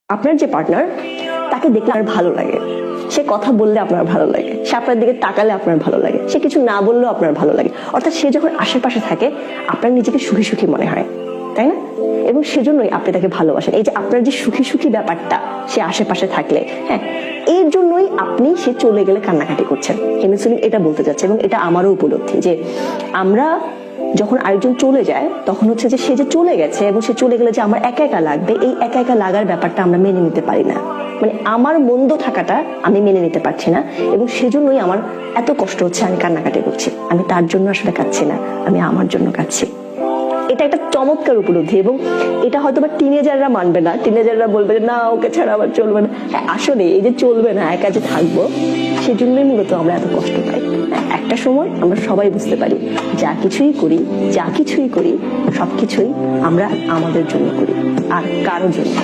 আপনার যে পার্টনার, তাকে দেখলে আপনার ভালো লাগে, সে কথা বললে আপনার ভালো লাগে, সে আপনার দিকে তাকালে আপনার ভালো লাগে, সে কিছু না বললেও আপনার ভালো লাগে। অর্থাৎ সে যখন আশেপাশে থাকে আপনার নিজেকে সুখী সুখী মনে হয়, তাই না? এবং সেজন্যই আপনি তাকে ভালোবাসেন। এই যে আপনার যে সুখী সুখী ব্যাপারটা, সে আশেপাশে থাকলে, হ্যাঁ, এর জন্যই আপনি সে চলে গেলে কান্নাকাটি করছেন। এমএ সেলিম এটা বলতে যাচ্ছে, এবং এটা আমারও উপলব্ধি যে আমরা যখন আরেকজন চলে যায় তখন হচ্ছে যে সে যে চলে গেছে এবং সে চলে গেলে যে আমার একা একা লাগবে, এই একা একা লাগার ব্যাপারটা আমরা মেনে নিতে পারি না। মানে আমার মন্দ থাকাটা আমি মেনে নিতে পারছি না, এবং সেজন্যই আমার এত কষ্ট হচ্ছে, আমি কান্নাকাটি করছি। আমি তার জন্য আসলে কাঁদছি না, আমি আমার জন্য কাঁদছি। এটা একটা চমৎকার উপলব্ধি, এবং এটা হয়তো বা টিনেজাররা মানবে না, টিনেজাররা বলবে যে না, ওকে ছাড়া আবার চলবে না। আসলে এই যে চলবে না, একা যে থাকবো, সেজন্যই মূলত আমরা এত কষ্ট পাই। একটা সময় আমরা সবাই বুঝতে পারি যা কিছুই করি সবকিছুই আমরা আমাদের জন্য করি, আর কারোর জন্য।